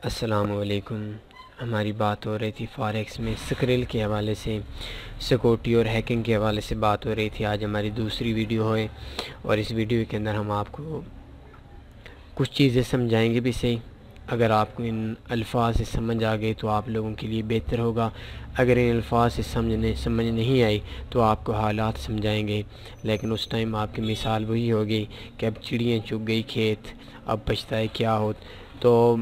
السلام علیکم۔ ہماری بات ہو رہی تھی فاریکس میں سکرل کے حوالے سے، سیکورٹی اور ہیکنگ کے حوالے سے بات ہو رہی تھی۔ آج ہماری دوسری ویڈیو ہے اور اس ویڈیو کے اندر ہم آپ کو کچھ چیزیں سمجھائیں گے بھی صحیح۔ اگر آپ کو ان الفاظ سے سمجھ آ گئی تو آپ لوگوں کے لیے بہتر ہوگا، اگر ان الفاظ سے سمجھ نہیں آئی تو آپ کو حالات سمجھائیں گے، لیکن اس ٹائم آپ کی مثال وہی ہوگی کہ اب چڑیاں چگ گئی کھیت، اب پچھتائے کیا ہو۔ تو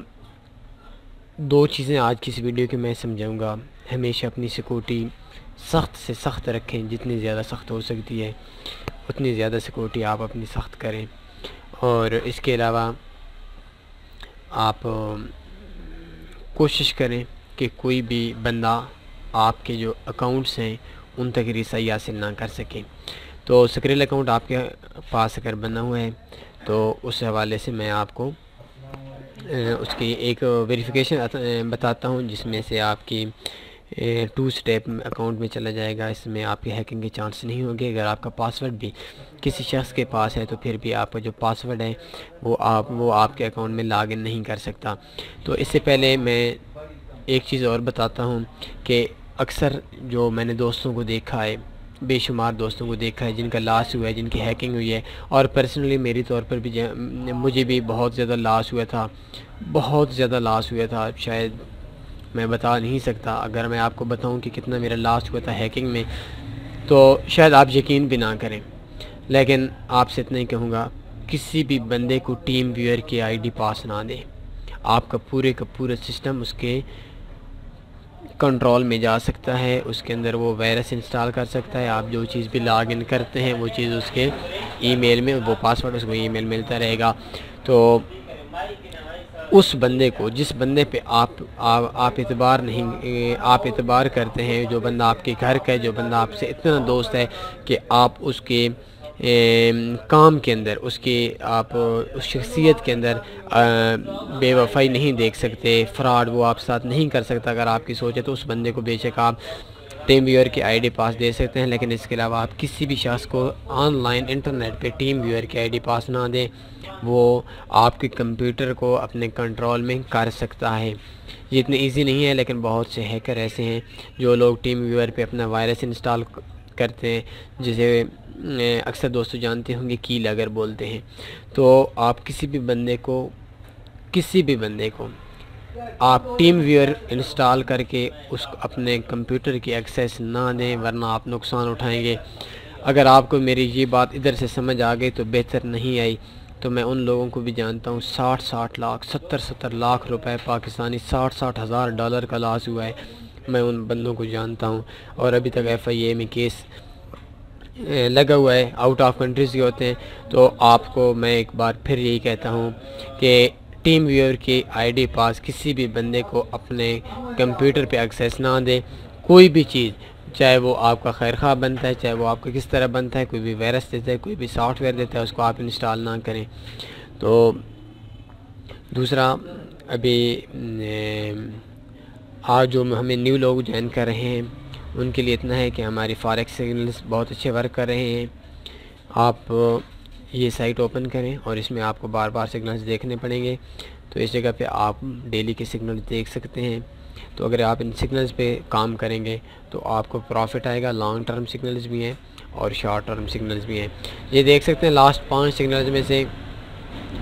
دو چیزیں آج کی اس ویڈیو کی میں سمجھاؤں گا۔ ہمیشہ اپنی سیکورٹی سخت سے سخت رکھیں، جتنی زیادہ سخت ہو سکتی ہے اتنی زیادہ سیکورٹی آپ اپنی سخت کریں، اور اس کے علاوہ آپ کوشش کریں کہ کوئی بھی بندہ آپ کے جو اکاؤنٹس ہیں ان تک رسائی حاصل نہ کر سکے۔ تو سکرل اکاؤنٹ آپ کے پاس اگر بنا ہوا ہے تو اس حوالے سے میں آپ کو اس کی ایک ویریفیکیشن بتاتا ہوں، جس میں سے آپ کی 2 سٹیپ اکاؤنٹ میں چلا جائے گا۔ اس میں آپ کی ہیکنگ کے چانس نہیں ہوں گے۔ اگر آپ کا پاسورڈ بھی کسی شخص کے پاس ہے تو پھر بھی آپ کا جو پاسورڈ ہے وہ آپ کے اکاؤنٹ میں لاگ ان نہیں کر سکتا۔ تو اس سے پہلے میں ایک چیز اور بتاتا ہوں کہ اکثر جو میں نے دوستوں کو دیکھا ہے، بے شمار دوستوں کو دیکھا ہے جن کا لاس ہوا ہے، جن کی ہیکنگ ہوئی ہے، اور پرسنلی میری طور پر بھی مجھے بھی بہت زیادہ لاس ہوا تھا، بہت زیادہ لاس ہوا تھا۔ شاید میں بتا نہیں سکتا، اگر میں آپ کو بتاؤں کہ کتنا میرا لاس ہوا تھا ہیکنگ میں تو شاید آپ یقین بھی نہ کریں، لیکن آپ سے اتنا ہی کہوں گا، کسی بھی بندے کو ٹیم ویئر کی آئی ڈی پاس نہ دیں۔ آپ کا پورا سسٹم اس کے کنٹرول میں جا سکتا ہے، اس کے اندر وہ وائرس انسٹال کر سکتا ہے۔ آپ جو چیز بھی لاگ ان کرتے ہیں وہ چیز اس کے ای میل میں، وہ پاسورڈ اس کو ای میل ملتا رہے گا۔ تو اس بندے کو، جس بندے پہ آپ اعتبار کرتے ہیں، جو بندہ آپ کے گھر کا ہے، جو بندہ آپ سے اتنا دوست ہے کہ آپ اس کے کام کے اندر، آپ اس شخصیت کے اندر بے وفائی نہیں دیکھ سکتے، فراڈ وہ آپ ساتھ نہیں کر سکتا اگر آپ کی سوچ ہے، تو اس بندے کو بے شک آپ ٹیم ویئر کی آئی ڈی پاس دے سکتے ہیں، لیکن اس کے علاوہ آپ کسی بھی شخص کو آن لائن انٹرنیٹ پہ ٹیم ویئر کی آئی ڈی پاس نہ دیں۔ وہ آپ کے کمپیوٹر کو اپنے کنٹرول میں کر سکتا ہے۔ یہ اتنی ایزی نہیں ہے، لیکن بہت سے ہیکر ایسے ہیں جو لوگ ٹیم ویئر پہ اپنا وائرس انسٹال کرتے ہیں، جسے اکثر دوستوں جانتے ہوں گے کی لاگر بولتے ہیں۔ تو آپ کسی بھی بندے کو آپ ٹیم ویئر انسٹال کر کے اس کو اپنے کمپیوٹر کی ایکسیس نہ دیں، ورنہ آپ نقصان اٹھائیں گے۔ اگر آپ کو میری یہ بات ادھر سے سمجھ آ گئی تو بہتر، نہیں آئی تو میں ان لوگوں کو بھی جانتا ہوں، 60 لاکھ 70 لاکھ روپے پاکستانی، 60 ہزار ڈالر کا لاس ہوا ہے۔ میں ان بندوں کو جانتا ہوں، اور ابھی تک ایف آئی اے میں کیس لگا ہوا ہے، آؤٹ آف کنٹریز کے ہوتے ہیں۔ تو آپ کو میں ایک بار پھر یہی کہتا ہوں کہ ٹیم ویئر کی آئی ڈی پاس کسی بھی بندے کو اپنے کمپیوٹر پہ ایکسیس نہ دیں۔ کوئی بھی چیز، چاہے وہ آپ کا خیر خواہ بنتا ہے، چاہے وہ آپ کا کس طرح بنتا ہے، کوئی بھی وائرس دیتا ہے، کوئی بھی سافٹ ویئر دیتا ہے، اس کو آپ انسٹال نہ کریں۔ تو دوسرا، ابھی آج جو ہمیں نیو لوگ جوائن کر رہے ہیں ان کے لیے اتنا ہے کہ ہماری فاریکس سگنلز بہت اچھے ورک کر رہے ہیں۔ آپ یہ سائٹ اوپن کریں اور اس میں آپ کو بار بار سگنلز دیکھنے پڑیں گے، تو اس جگہ پہ آپ ڈیلی کے سگنلز دیکھ سکتے ہیں۔ تو اگر آپ ان سگنلز پہ کام کریں گے تو آپ کو پروفٹ آئے گا۔ لانگ ٹرم سگنلز بھی ہیں اور شارٹ ٹرم سگنلز بھی ہیں۔ یہ دیکھ سکتے ہیں لاسٹ 5 سگنلز میں سے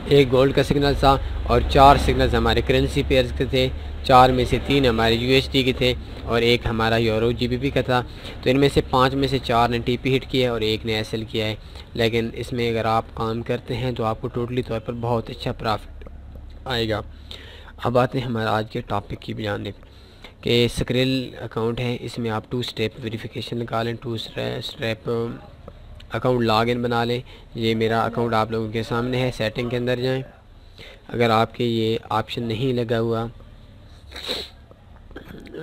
ایک گولڈ کا سگنل تھا اور 4 سگنلز ہمارے کرنسی پیئرز کے تھے، 4 میں سے 3 ہمارے یو ایس ڈی کے تھے اور ایک ہمارا یورو جی بی پی کا تھا۔ تو ان میں سے 5 میں سے 4 نے ٹی پی ہٹ کیا ہے اور ایک نے ایس ایل کیا ہے، لیکن اس میں اگر آپ کام کرتے ہیں تو آپ کو ٹوٹلی طور پر بہت اچھا پرافٹ آئے گا۔ اب آتے ہیں ہمارا آج کے ٹاپک کی جانب کہ سکرل اکاؤنٹ ہے، اس میں آپ 2 سٹیپ ویریفیکیشن نکالیں، 2 سٹیپ اکاؤنٹ لاگ ان بنا لیں۔ یہ میرا اکاؤنٹ آپ لوگوں کے سامنے ہے، سیٹنگ کے اندر جائیں۔ اگر آپ کے یہ آپشن نہیں لگا ہوا،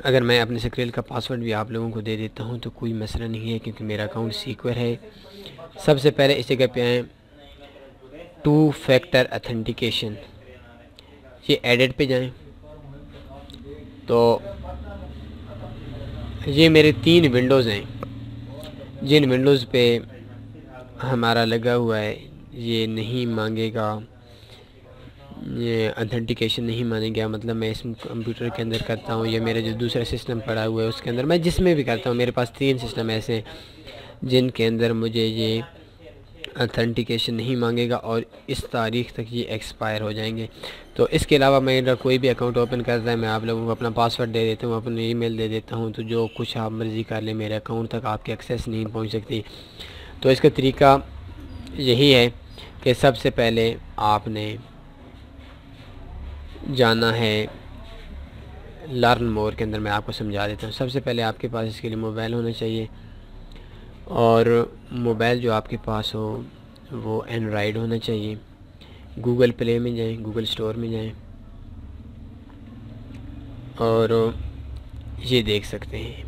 اگر میں اپنے سکرل کا پاسورڈ بھی آپ لوگوں کو دے دیتا ہوں تو کوئی مسئلہ نہیں ہے، کیونکہ میرا اکاؤنٹ سیکور ہے۔ سب سے پہلے اس جگہ پہ آئیں، 2 فیکٹر اتھینٹیکیشن، یہ ایڈٹ پہ جائیں۔ تو یہ میرے 3 ونڈوز ہیں، جن ونڈوز پہ ہمارا لگا ہوا ہے، یہ نہیں مانگے گا اتھینٹیکیشن نہیں مانے گا، مطلب میں اس کمپیوٹر کے اندر کرتا ہوں یا میرا جو دوسرا سسٹم پڑا ہوا ہے اس کے اندر، میں جس میں بھی کرتا ہوں، میرے پاس 3 سسٹم ایسے ہیں جن کے اندر مجھے یہ اتھینٹیکیشن نہیں مانگے گا اور اس تاریخ تک یہ ایکسپائر ہو جائیں گے۔ تو اس کے علاوہ میرا کوئی بھی اکاؤنٹ اوپن کرتا ہے، میں آپ لوگوں کو اپنا پاسورڈ دے دیتا ہوں، اپنا ای میل دے دیتا ہوں، تو جو کچھ آپ مرضی کر لیں، میرے اکاؤنٹ تک آپ کی ایکسیس نہیں پہنچ سکتی۔ تو اس کا طریقہ یہی ہے کہ سب سے پہلے آپ نے جانا ہے لرن مور کے اندر، میں آپ کو سمجھا دیتا ہوں۔ سب سے پہلے آپ کے پاس اس کے لیے موبائل ہونا چاہیے، اور موبائل جو آپ کے پاس ہو وہ اینڈرائیڈ ہونا چاہیے۔ گوگل پلے میں جائیں، گوگل اسٹور میں جائیں اور یہ دیکھ سکتے ہیں،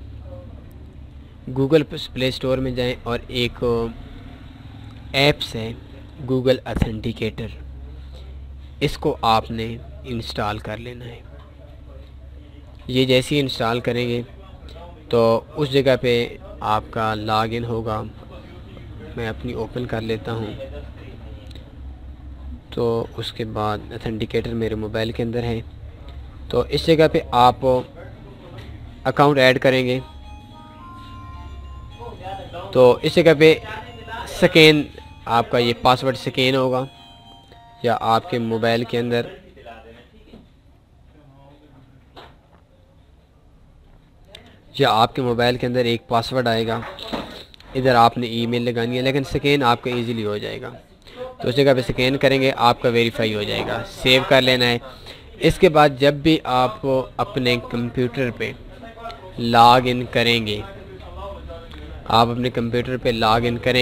گوگل پلے اسٹور میں جائیں اور ایک ایپس ہے گوگل اتھینٹیکیٹر، اس کو آپ نے انسٹال کر لینا ہے۔ یہ جیسے ہی انسٹال کریں گے تو اس جگہ پہ آپ کا لاگ ان ہوگا۔ میں اپنی اوپن کر لیتا ہوں، تو اس کے بعد اتھینٹیکیٹر میرے موبائل کے اندر ہے، تو اس جگہ پہ آپ اکاؤنٹ ایڈ کریں گے، تو اس جگہ پہ سکین آپ کا یہ پاسورڈ سکین ہوگا، یا آپ کے موبائل کے اندر ایک پاسورڈ آئے گا، ادھر آپ نے ای میل لگانی ہے، لیکن سکین آپ کا ایزیلی ہو جائے گا۔ تو اس جگہ پہ سکین کریں گے، آپ کا ویریفائی ہو جائے گا، سیو کر لینا ہے۔ اس کے بعد جب بھی آپ اپنے کمپیوٹر پہ لاگ ان کریں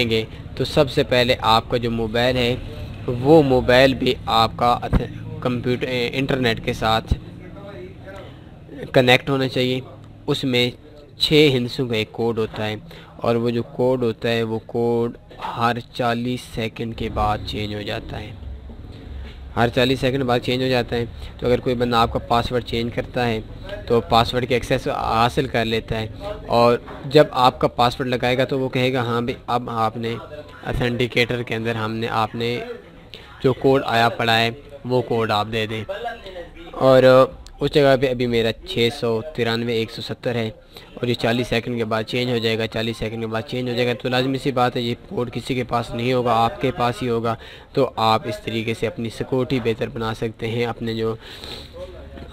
گے، تو سب سے پہلے آپ کا جو موبائل ہے وہ موبائل بھی آپ کا کمپیوٹر انٹرنیٹ کے ساتھ کنیکٹ ہونا چاہیے۔ اس میں 6 ہندسوں کا ایک کوڈ ہوتا ہے، اور وہ جو کوڈ ہوتا ہے وہ کوڈ ہر 40 سیکنڈ کے بعد چینج ہو جاتا ہے، تو اگر کوئی بندہ آپ کا پاسورڈ چینج کرتا ہے تو پاسورڈ کی ایکسیس حاصل کر لیتا ہے، اور جب آپ کا پاسورڈ لگائے گا تو وہ کہے گا ہاں بھی اب آپ نے اتھینٹیکیٹر کے اندر آپ نے جو کوڈ آیا پڑا ہے وہ کوڈ آپ دے دیں۔ اور اس جگہ پہ ابھی میرا 693,170 ہے، اور یہ 40 سیکنڈ کے بعد چینج ہو جائے گا، تو لازمی سی بات ہے یہ کوڈ کسی کے پاس نہیں ہوگا، آپ کے پاس ہی ہوگا۔ تو آپ اس طریقے سے اپنی سیکورٹی بہتر بنا سکتے ہیں۔ اپنے جو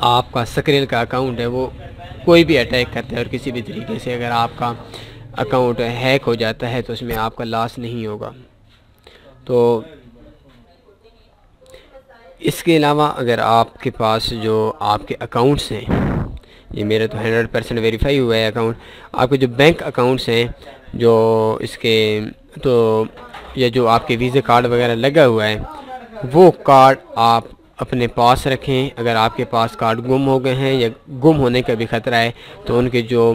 آپ کا سکریل کا اکاؤنٹ ہے وہ کوئی بھی اٹیک کرتا ہے، اور کسی بھی طریقے سے اگر آپ کا اکاؤنٹ ہیک ہو جاتا ہے تو اس میں آپ کا لاس نہیں ہوگا۔ تو اس کے علاوہ اگر آپ کے پاس جو آپ کے اکاؤنٹس ہیں، یہ میرا تو 100% ویریفائی ہوا ہے اکاؤنٹ، آپ کے جو بینک اکاؤنٹس ہیں جو اس کے تو یا جو آپ کے ویزا کارڈ وغیرہ لگا ہوا ہے، وہ کارڈ آپ اپنے پاس رکھیں۔ اگر آپ کے پاس کارڈ گم ہو گئے ہیں یا گم ہونے کا بھی خطرہ ہے تو ان کے جو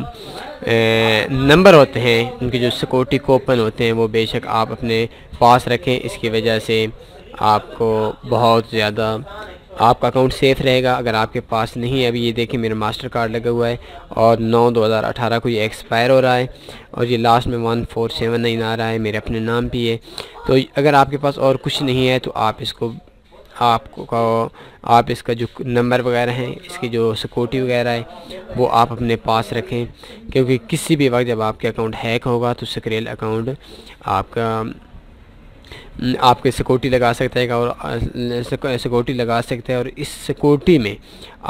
نمبر ہوتے ہیں، ان کے جو سیکورٹی کوپن ہوتے ہیں، وہ بے شک آپ اپنے پاس رکھیں۔ اس کی وجہ سے آپ کو بہت زیادہ آپ کا اکاؤنٹ سیف رہے گا۔ اگر آپ کے پاس نہیں ہے، ابھی یہ دیکھیں میرا ماسٹر کارڈ لگا ہوا ہے اور 9/2018 کو یہ ایکسپائر ہو رہا ہے، اور یہ لاسٹ میں 1479 آ رہا ہے، میرے اپنے نام پہ ہے۔ تو اگر آپ کے پاس اور کچھ نہیں ہے تو آپ اس کا جو نمبر وغیرہ ہیں، اس کی جو سیکورٹی وغیرہ ہے وہ آپ اپنے پاس رکھیں، کیونکہ کسی بھی وقت جب آپ کے اکاؤنٹ ہیک ہوگا تو سکریل اکاؤنٹ آپ کے سیکورٹی لگا سکتا ہے، اور اس سیکورٹی میں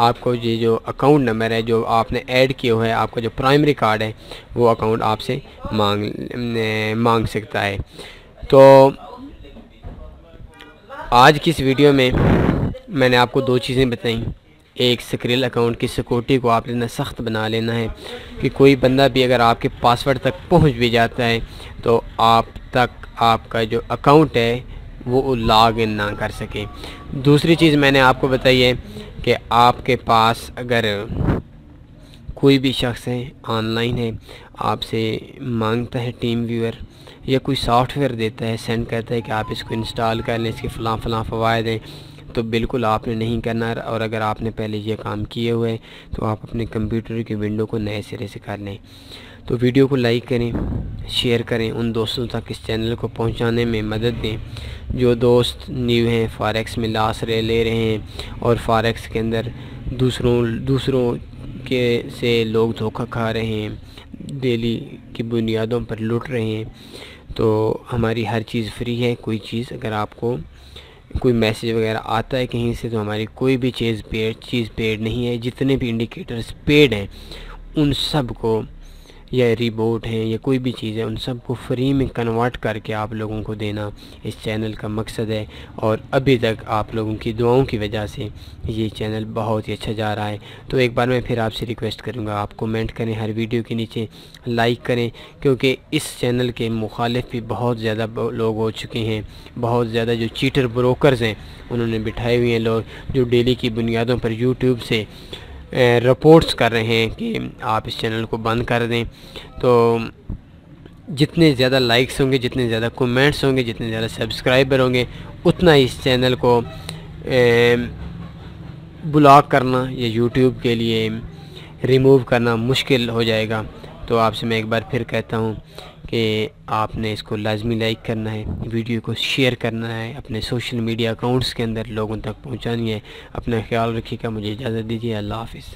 آپ کو یہ جو اکاؤنٹ نمبر ہے جو آپ نے ایڈ کیا ہوا ہے، آپ کا جو پرائمری کارڈ ہے، وہ اکاؤنٹ آپ سے مانگ سکتا ہے۔ تو آج کی اس ویڈیو میں میں نے آپ کو 2 چیزیں بتائیں۔ ایک، سکریل اکاؤنٹ کی سیکورٹی کو آپ نے سخت بنا لینا ہے کہ کوئی بندہ بھی اگر آپ کے پاسورڈ تک پہنچ بھی جاتا ہے تو آپ کا جو اکاؤنٹ ہے وہ لاگ ان نہ کر سکے۔ دوسری چیز میں نے آپ کو بتائی ہے کہ آپ کے پاس اگر کوئی بھی شخص ہے آن لائن ہے، آپ سے مانگتا ہے ٹیم ویور یا کوئی سافٹ ویئر دیتا ہے، سینڈ کرتا ہے کہ آپ اس کو انسٹال کر لیں، اس کے فلاں فوائد ہیں، تو بالکل آپ نے نہیں کرنا، اور اگر آپ نے پہلے یہ کام کیے ہوئے تو آپ اپنے کمپیوٹر کی ونڈو کو نئے سرے سے کر لیں۔ تو ویڈیو کو لائک کریں، شیئر کریں، ان دوستوں تک اس چینل کو پہنچانے میں مدد دیں جو دوست نیو ہیں، فاریکس میں لاس لے رہے ہیں اور فاریکس کے اندر دوسروں کے سے لوگ دھوکہ کھا رہے ہیں، ڈیلی کی بنیادوں پر لوٹ رہے ہیں۔ تو ہماری ہر چیز فری ہے، کوئی چیز اگر آپ کو کوئی میسیج وغیرہ آتا ہے کہیں سے تو ہماری کوئی بھی چیز پیڈ نہیں ہے۔ جتنے بھی انڈیکیٹرز پیڈ ہیں ان سب کو، یا ریبوٹ ہیں یا کوئی بھی چیز ہے، ان سب کو فری میں کنورٹ کر کے آپ لوگوں کو دینا اس چینل کا مقصد ہے، اور ابھی تک آپ لوگوں کی دعاؤں کی وجہ سے یہ چینل بہت ہی اچھا جا رہا ہے۔ تو ایک بار میں پھر آپ سے ریکویسٹ کروں گا، آپ کومنٹ کریں، ہر ویڈیو کے نیچے لائک کریں، کیونکہ اس چینل کے مخالف بھی بہت زیادہ لوگ ہو چکے ہیں، بہت زیادہ جو چیٹر بروکرز ہیں انہوں نے بٹھائے ہوئے ہیں لوگ جو ڈیلی کی بنیادوں پر یوٹیوب سے رپورٹس کر رہے ہیں کہ آپ اس چینل کو بند کر دیں۔ تو جتنے زیادہ لائکس ہوں گے، جتنے زیادہ کومنٹس ہوں گے، جتنے زیادہ سبسکرائبر ہوں گے، اتنا اس چینل کو بلاک کرنا یا یوٹیوب کے لیے ریموو کرنا مشکل ہو جائے گا۔ تو آپ سے میں ایک بار پھر کہتا ہوں کہ آپ نے اس کو لازمی لائک کرنا ہے، ویڈیو کو شیئر کرنا ہے، اپنے سوشل میڈیا اکاؤنٹس کے اندر لوگوں تک پہنچانی ہے۔ اپنا خیال رکھیے گا، مجھے اجازت دیجیے، اللہ حافظ۔